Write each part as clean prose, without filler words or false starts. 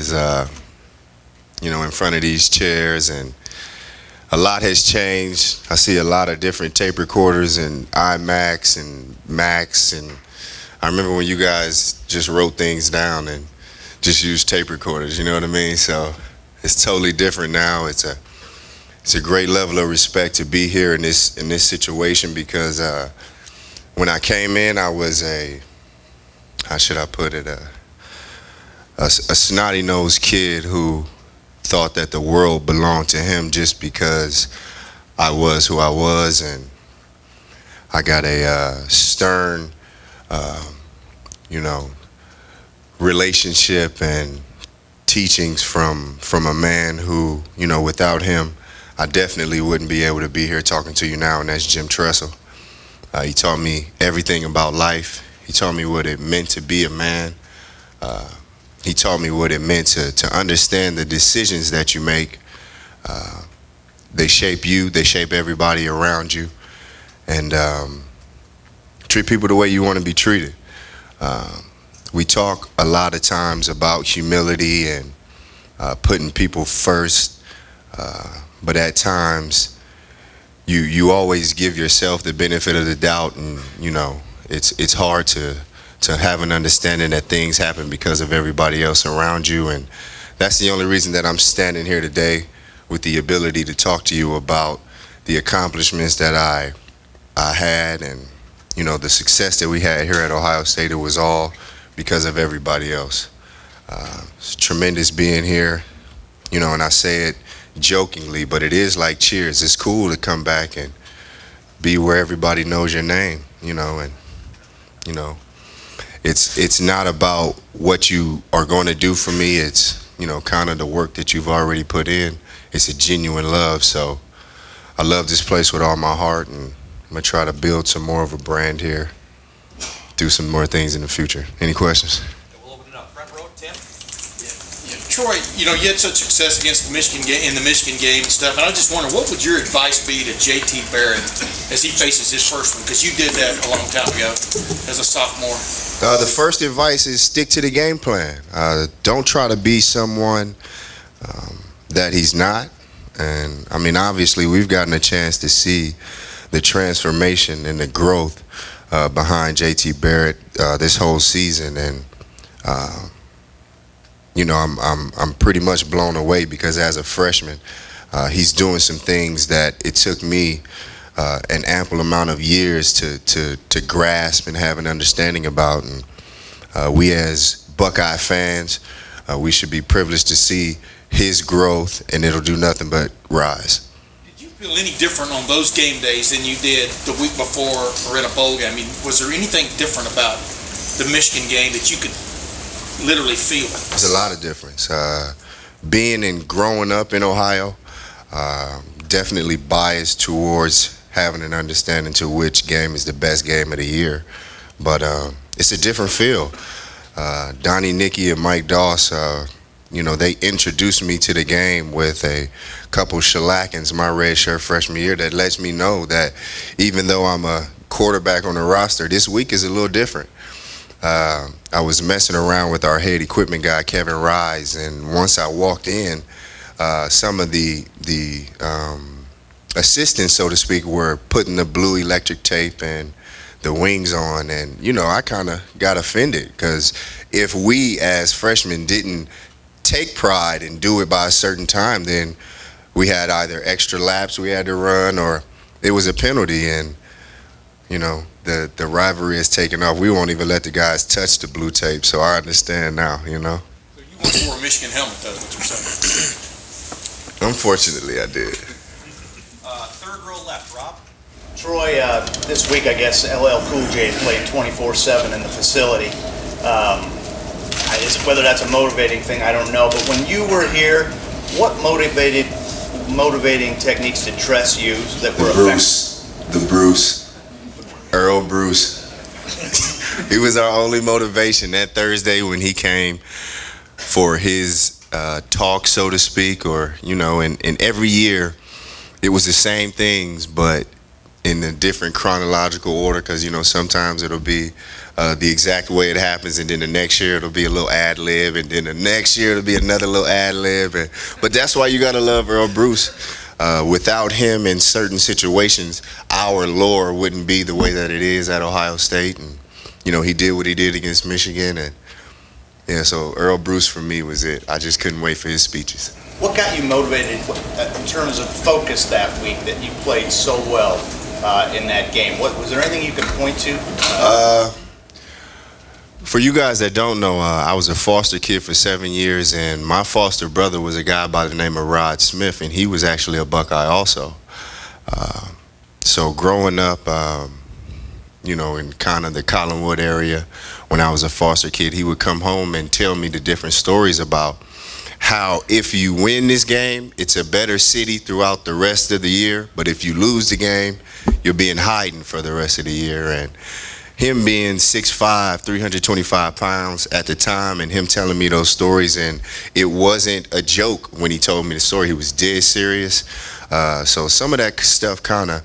is, in front of these chairs, and a lot has changed. I see a lot of different tape recorders and iMacs and Macs, and I remember when you guys just wrote things down and just used tape recorders. You know what I mean? So it's totally different now. It's a great level of respect to be here in this situation because when I came in, I was how should I put it, a snotty-nosed kid who thought that the world belonged to him just because I was who I was, and I got a stern, relationship and teachings from a man who, without him, I definitely wouldn't be able to be here talking to you now, and that's Jim Tressel. He taught me everything about life. He taught me what it meant to be a man. He taught me what it meant to understand the decisions that you make. They shape you, they shape everybody around you, and treat people the way you want to be treated. We talk a lot of times about humility and putting people first, but at times you always give yourself the benefit of the doubt, and it's hard to have an understanding that things happen because of everybody else around you. And that's the only reason that I'm standing here today with the ability to talk to you about the accomplishments that I had, and the success that we had here at Ohio State. It was all because of everybody else. It's tremendous being here, and I say it jokingly, but it is like cheers. It's cool to come back and be where everybody knows your name, and it's not about what you are going to do for me. It's kind of the work that you've already put in. It's a genuine love. So I love this place with all my heart, and I'm gonna try to build some more of a brand here, do some more things in the future. Any questions? We'll open it up. Front row, Tim. Troy, you had such success against the Michigan game, in the Michigan game and stuff, and I just wonder, what would your advice be to JT Barrett as he faces his first one? Because you did that a long time ago as a sophomore. The first advice is stick to the game plan. Don't try to be someone that he's not. And I mean, obviously, we've gotten a chance to see the transformation and the growth behind JT Barrett this whole season, and I'm pretty much blown away because as a freshman, he's doing some things that it took me an ample amount of years to grasp and have an understanding about. And we as Buckeye fans, we should be privileged to see his growth, and it'll do nothing but rise. Did you feel any different on those game days than you did the week before or in a bowl game? I mean, was there anything different about the Michigan game that you could literally feel it? There's a lot of difference. Being and growing up in Ohio, definitely biased towards having an understanding to which game is the best game of the year. But it's a different feel. Donnie, Nicky, and Mike Doss, they introduced me to the game with a couple shellackings my red shirt freshman year that lets me know that even though I'm a quarterback on the roster, this week is a little different. I was messing around with our head equipment guy, Kevin Rise, and once I walked in, some of the assistants, so to speak, were putting the blue electric tape and the wings on, and I kind of got offended because if we as freshmen didn't take pride and do it by a certain time, then we had either extra laps we had to run or it was a penalty, and the rivalry is taken off. We won't even let the guys touch the blue tape, so I understand now, So you once wore a Michigan helmet, though, what you're saying? Unfortunately, I did. Third row left, Rob. Troy, this week I guess LL Cool J is playing 24/7 in the facility. Whether that's a motivating thing, I don't know. But when you were here, what motivating techniques did Tress use that were effective? Earl Bruce. He was our only motivation that Thursday when he came for his talk, so to speak, or and every year it was the same things, but in a different chronological order, because sometimes it'll be the exact way it happens, and then the next year it'll be a little ad lib, and then the next year it'll be another little ad lib. But that's why you gotta love Earl Bruce. Without him in certain situations, our lore wouldn't be the way that it is at Ohio State, and he did what he did against Michigan, and yeah, so Earl Bruce for me was it. I just couldn't wait for his speeches. What got you motivated in terms of focus that week that you played so well in that game? Was there anything you could point to? For you guys that don't know, I was a foster kid for 7 years, and my foster brother was a guy by the name of Rod Smith, and he was actually a Buckeye also. So growing up, in kind of the Collinwood area, when I was a foster kid, he would come home and tell me the different stories about how if you win this game, it's a better city throughout the rest of the year, but if you lose the game, you'll be in hiding for the rest of the year. And him being 6'5", 325 pounds at the time, and him telling me those stories, and it wasn't a joke when he told me the story. He was dead serious. So some of that stuff kind of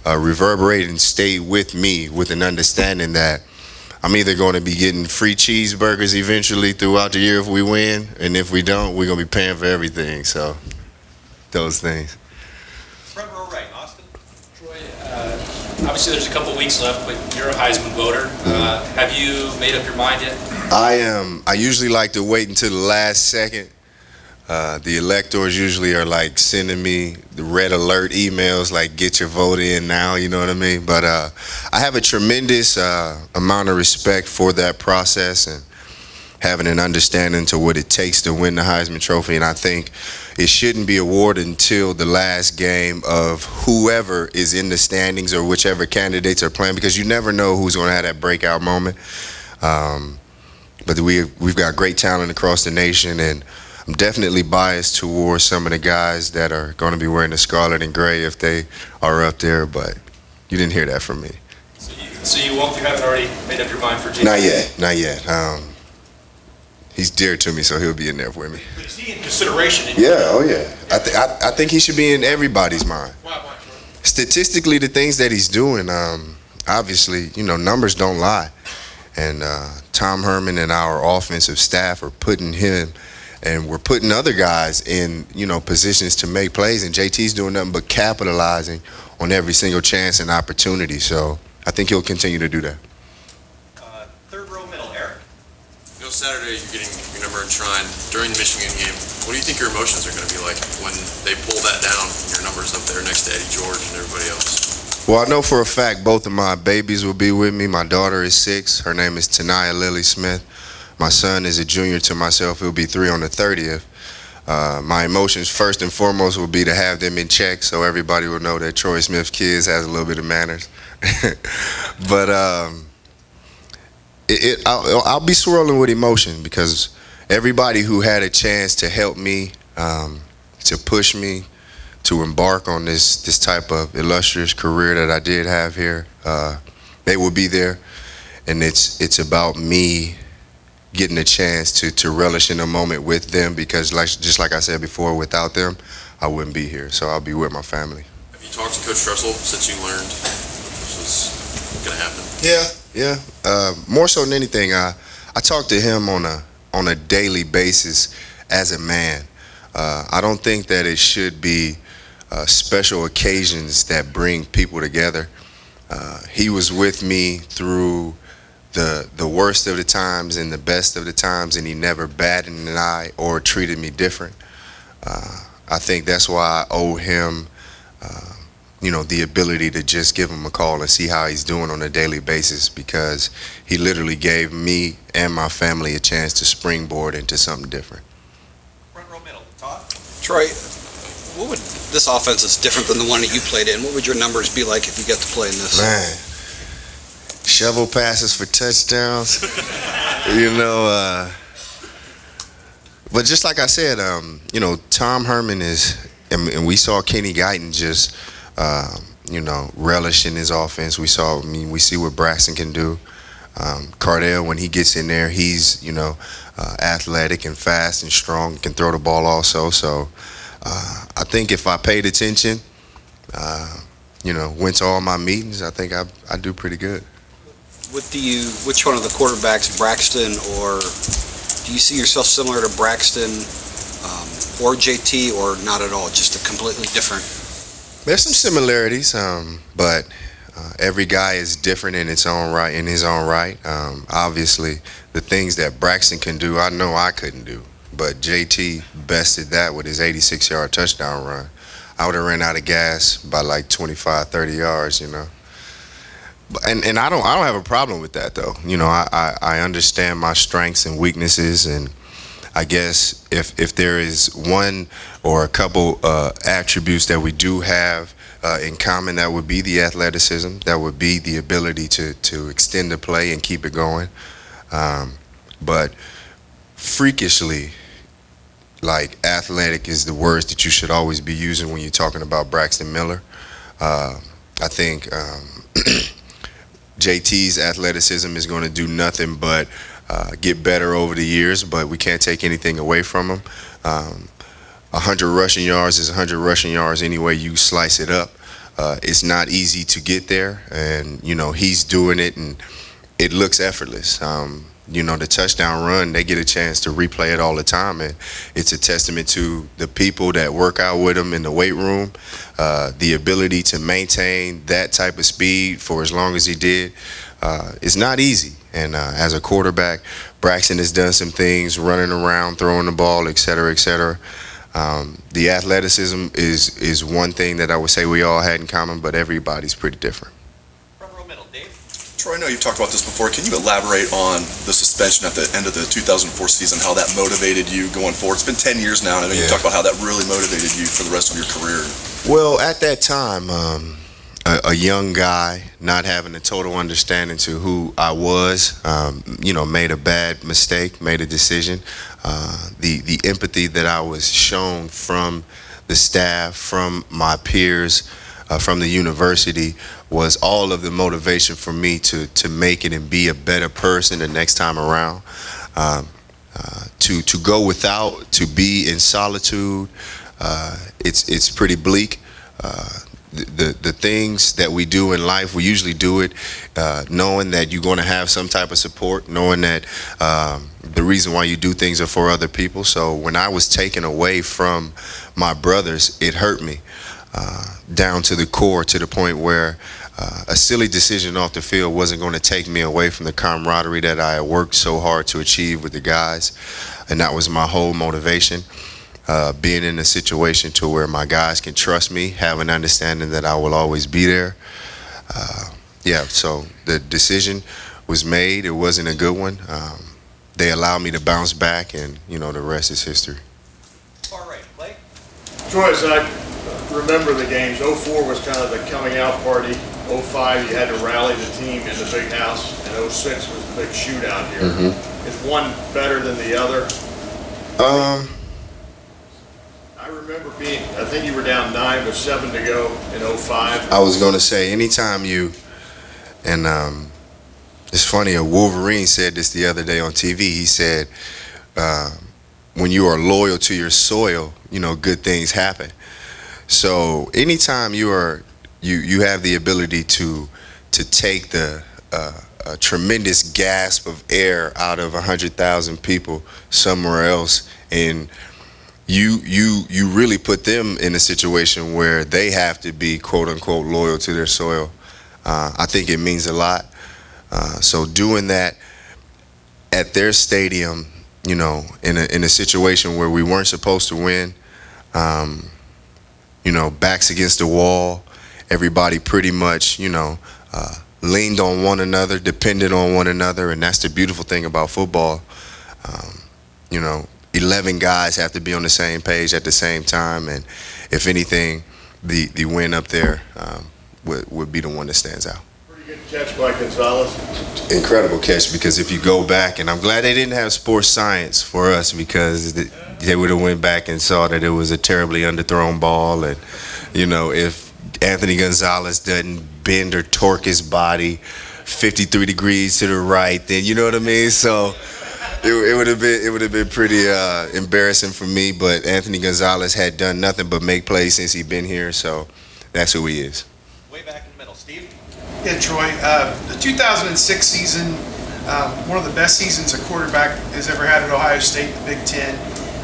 reverberated and stayed with me, with an understanding that I'm either going to be getting free cheeseburgers eventually throughout the year if we win, and if we don't, we're going to be paying for everything. So those things. Front row right, Austin. Troy, obviously there's a couple weeks left, but you're a Heisman voter. Have you made up your mind yet? I am. I usually like to wait until the last second. The electors usually are like sending me the red alert emails, like get your vote in now, you know what I mean? But I have a tremendous amount of respect for that process and having an understanding to what it takes to win the Heisman Trophy. And I think it shouldn't be awarded until the last game of whoever is in the standings or whichever candidates are playing, because you never know who's going to have that breakout moment. But we've got great talent across the nation, and I'm definitely biased towards some of the guys that are going to be wearing the scarlet and gray if they are up there, but you didn't hear that from me. So you haven't already made up your mind for JT? Not yet. He's dear to me, so he'll be in there with me. But is he in consideration? Yeah. I think he should be in everybody's mind. Why? Statistically, the things that he's doing, obviously, numbers don't lie. And Tom Herman and our offensive staff are putting him, and we're putting other guys in, positions to make plays, and JT's doing nothing but capitalizing on every single chance and opportunity. So I think he'll continue to do that. Third row middle, Eric. Saturday you're getting your number enshrined during the Michigan game. What do you think your emotions are going to be like when they pull that down and your number's up there next to Eddie George and everybody else? Well, I know for a fact both of my babies will be with me. My daughter is 6. Her name is Tanaya Lily Smith. My son is a junior to myself. He'll be 3 on the 30th. My emotions first and foremost will be to have them in check, so everybody will know that Troy Smith Kids has a little bit of manners. But I'll be swirling with emotion, because everybody who had a chance to help me, to push me, to embark on this type of illustrious career that I did have here, they will be there, and it's about me getting a chance to relish in a moment with them, because just like I said before, without them, I wouldn't be here. So I'll be with my family. Have you talked to Coach Tressel since you learned this was going to happen? Yeah. More so than anything, I talk to him on a daily basis as a man. I don't think that it should be special occasions that bring people together. He was with me through the worst of the times and the best of the times, and he never batted an eye or treated me different. I think that's why I owe him, the ability to just give him a call and see how he's doing on a daily basis, because he literally gave me and my family a chance to springboard into something different. Front row middle, Todd. Troy, this offense is different than the one that you played in. What would your numbers be like if you get to play in this? Man, shovel passes for touchdowns, but just like I said, Tom Herman is, and we saw Kenny Guyton just, relish in his offense. We see what Braxton can do. Cardell, when he gets in there, he's, athletic and fast and strong, can throw the ball also. So I think if I paid attention, went to all my meetings. I think I do pretty good. Which one of the quarterbacks, Braxton, or do you see yourself similar to Braxton or JT, or not at all, just a completely different? There's some similarities, but every guy is different in its own right. Obviously, the things that Braxton can do, I know I couldn't do. But JT bested that with his 86-yard touchdown run. I would have ran out of gas by like 25, 30 yards, And I don't have a problem with that though. I understand my strengths and weaknesses, and I guess if there is one or a couple attributes that we do have in common, that would be the athleticism, that would be the ability to extend the play and keep it going. But freakishly, like, athletic is the words that you should always be using when you're talking about Braxton Miller. I think JT's athleticism is going to do nothing but get better over the years, but we can't take anything away from him. 100 rushing yards is 100 rushing yards any way you slice it up. It's not easy to get there, and he's doing it, and it looks effortless. The touchdown run, they get a chance to replay it all the time, and it's a testament to the people that work out with him in the weight room, the ability to maintain that type of speed for as long as he did. It's not easy, and as a quarterback, Braxton has done some things, running around, throwing the ball, et cetera, et cetera. The athleticism is one thing that I would say we all had in common, but everybody's pretty different. Front row middle, Dave. Troy, I know you've talked about this before. Can you elaborate on the suspension at the end of the 2004 season, how that motivated you going forward? It's been 10 years now, and I know you talked about how that really motivated you for the rest of your career. Well, at that time, a young guy, not having a total understanding to who I was, made a bad mistake, made a decision. The empathy that I was shown from the staff, from my peers, from the university, was all of the motivation for me to make it and be a better person the next time around. To go without, to be in solitude, it's pretty bleak. The things that we do in life, we usually do it knowing that you're going to have some type of support, knowing that the reason why you do things are for other people. So when I was taken away from my brothers, it hurt me down to the core, to the point where a silly decision off the field wasn't going to take me away from the camaraderie that I had worked so hard to achieve with the guys. And that was my whole motivation. Being in a situation to where my guys can trust me, have an understanding that I will always be there. So the decision was made. It wasn't a good one. They allowed me to bounce back, and the rest is history. Far right, Clay. Troy, as I remember the games, 04 was kind of the coming out party. 05, you had to rally the team in the big house, and 06 was the big shootout here. Mm-hmm. Is one better than the other? I remember I think you were down 9 with 7 to go in 05. I was going to say, anytime it's funny, a Wolverine said this the other day on TV. He said, when you are loyal to your soil, good things happen. So anytime you have the ability to take the a tremendous gasp of air out of 100,000 people somewhere else, and you really put them in a situation where they have to be quote unquote loyal to their soil. I think it means a lot. So doing that at their stadium, in a situation where we weren't supposed to win, backs against the wall, everybody pretty much, leaned on one another, depended on one another, and that's the beautiful thing about football. 11 guys have to be on the same page at the same time, and if anything, the win up there would be the one that stands out. Pretty good catch by Gonzalez. Incredible catch, because if you go back, and I'm glad they didn't have sports science for us, because they would have went back and saw that it was a terribly underthrown ball, and if Anthony Gonzalez doesn't bend or torque his body 53 degrees to the right, then you know what I mean. So it would have been pretty embarrassing for me. But Anthony Gonzalez had done nothing but make plays since he's been here, so that's who he is. way back in the middle. Steve? Yeah, Troy. The 2006 season, one of the best seasons a quarterback has ever had at Ohio State, the Big Ten.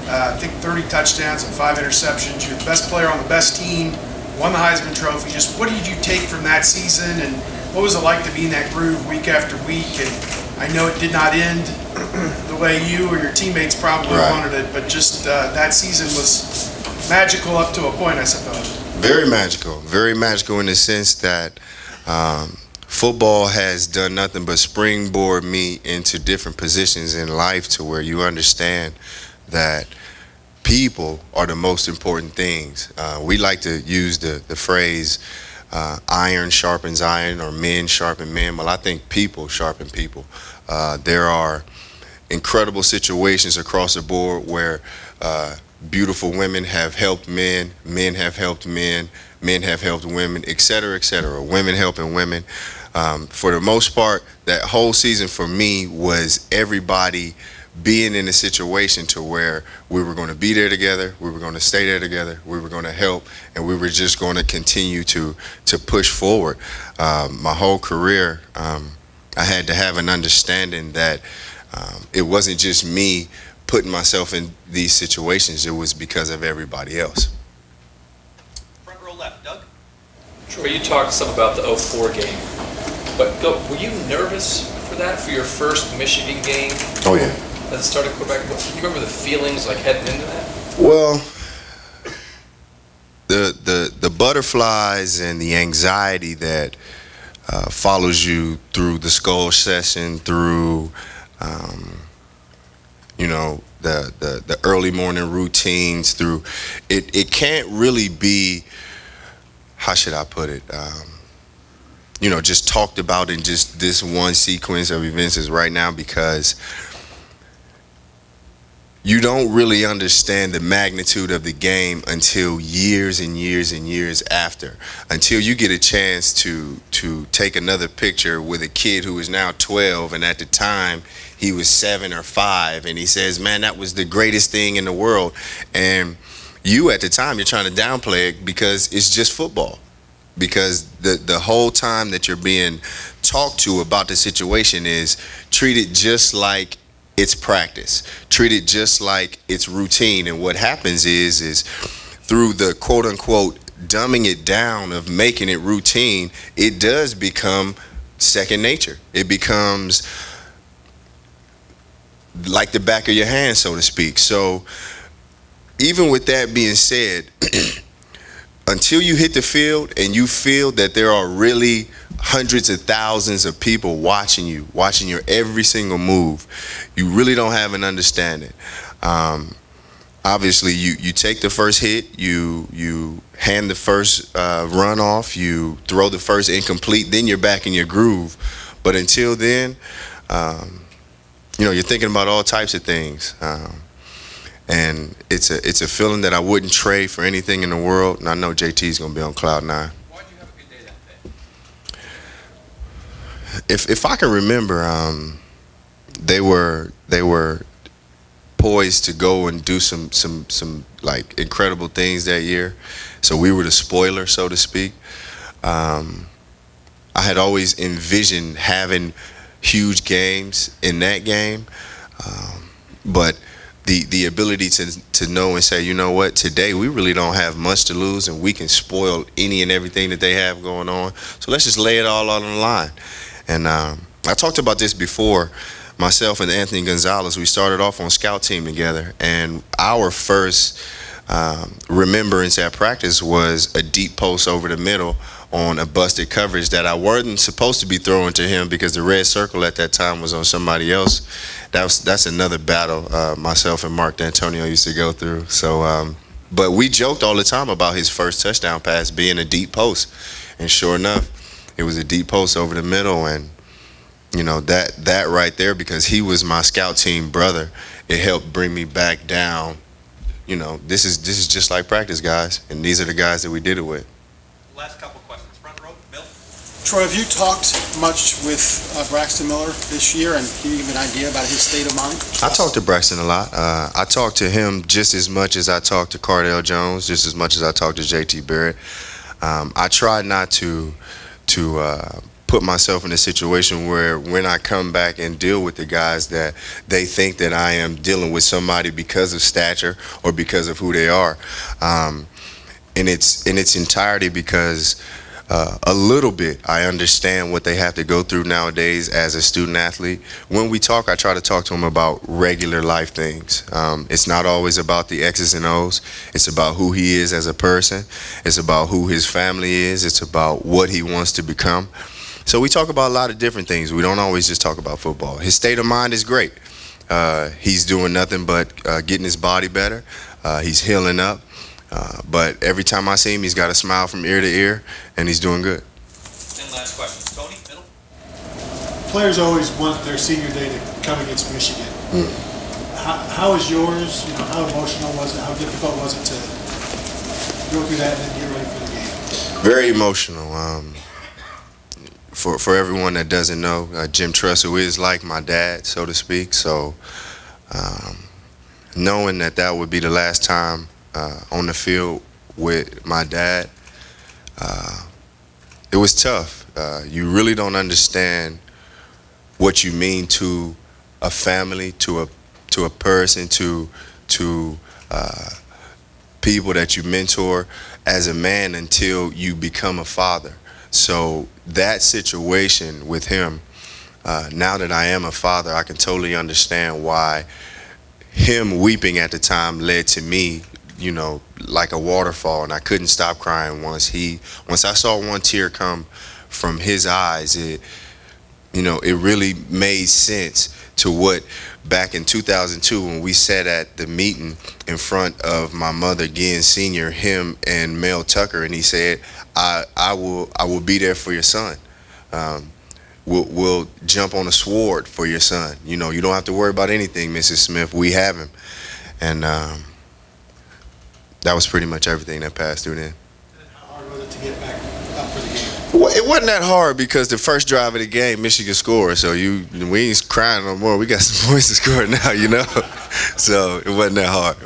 I think 30 touchdowns and 5 interceptions. You're the best player on the best team, won the Heisman Trophy. Just what did you take from that season, and what was it like to be in that groove week after week? And I know it did not end the way you or your teammates probably wanted it, but just that season was magical up to a point, I suppose. Very magical in the sense that football has done nothing but springboard me into different positions in life to where you understand that people are the most important things. We like to use the phrase iron sharpens iron or men sharpen men. Well, I think people sharpen people. There are incredible situations across the board where beautiful women have helped men, men have helped men, men have helped women, et cetera, women helping women. For the most part, that whole season for me was everybody being in a situation to where we were going to be there together, we were going to stay there together, we were going to help, and we were just going to continue to push forward. My whole career, I had to have an understanding that it wasn't just me putting myself in these situations, it was because of everybody else. Front row left. Doug? Troy, you talked some about the 04 game, but were you nervous for that, for your first Michigan game? Oh yeah. As a starting quarterback, do you remember the feelings like heading into that? Well, the butterflies and the anxiety that follows you through the skull session, through the early morning routines, through it can't really be, how should I put it, just talked about in just this one sequence of events as right now, because you don't really understand the magnitude of the game until years and years and years after, until you get a chance to take another picture with a kid who is now 12 and at the time he was 7 or 5, and he says, man, that was the greatest thing in the world. And you at the time, you're trying to downplay it because it's just football. Because the whole time that you're being talked to about the situation is treat it just like it's practice. Treat it just like it's routine. And what happens is through the quote unquote dumbing it down of making it routine, it does become second nature. It becomes like the back of your hand, so to speak. So even with that being said, until you hit the field and you feel that there are really hundreds of thousands of people watching your every single move, you really don't have an understanding. Obviously, you take the first hit, you hand the first run off, you throw the first incomplete, then you're back in your groove. But until then, you're thinking about all types of things. And it's a feeling that I wouldn't trade for anything in the world. And I know JT's gonna be on cloud 9. Why'd you have a good day that day? If I can remember, they were poised to go and do some like incredible things that year. So we were the spoiler, so to speak. I had always envisioned having huge games in that game, but the ability to know and say, you know what, today we really don't have much to lose and we can spoil any and everything that they have going on. So let's just lay it all out on the line. And I talked about this before. Myself and Anthony Gonzalez, we started off on scout team together, and our first remembrance at practice was a deep post over the middle on a busted coverage that I wasn't supposed to be throwing to him because the red circle at that time was on somebody else. That's another battle myself and Mark D'Antonio used to go through. So, but we joked all the time about his first touchdown pass being a deep post, and sure enough, it was a deep post over the middle. And that right there, because he was my scout team brother, it helped bring me back down. This is just like practice, guys, and these are the guys that we did it with. Last couple questions. Front row, Bill. Troy, have you talked much with Braxton Miller this year, and can you give an idea about his state of mind? I talked to Braxton a lot. I talked to him just as much as I talked to Cardale Jones, just as much as I talked to JT Barrett. I try not to put myself in a situation where when I come back and deal with the guys that they think that I am dealing with somebody because of stature or because of who they are. In its entirety, because a little bit I understand what they have to go through nowadays as a student athlete. When we talk, I try to talk to them about regular life things. It's not always about the X's and O's. It's about who he is as a person. It's about who his family is. It's about what he wants to become. So we talk about a lot of different things. We don't always just talk about football. His state of mind is great. He's doing nothing but getting his body better. He's healing up. But every time I see him, he's got a smile from ear to ear, and he's doing good. 10 last questions. Tony, middle. Players always want their senior day to come against Michigan. How was yours? How emotional was it? How difficult was it to go through that and then get ready for the game? Very emotional. For everyone that doesn't know, Jim Tressel is like my dad, so to speak. So knowing that would be the last time on the field with my dad, it was tough. You really don't understand what you mean to a family, to a person, to people that you mentor as a man until you become a father. So that situation with him, now that I am a father, I can totally understand why him weeping at the time led to me, like a waterfall, and I couldn't stop crying once I saw one tear come from his eyes. It really made sense to what back in 2002 when we sat at the meeting in front of my mother, Ginn Sr., him and Mel Tucker, and he said, I will be there for your son. We'll jump on a sword for your son. You don't have to worry about anything, Mrs. Smith. We have him. And that was pretty much everything that passed through then. How hard was it to get back up for the game? Well, it wasn't that hard because the first drive of the game, Michigan scored. So we ain't crying no more. We got some points to score now, So it wasn't that hard.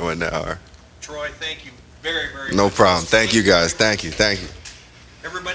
Troy, thank you very, very much. No problem. Thank you, guys. Thank you. Everybody.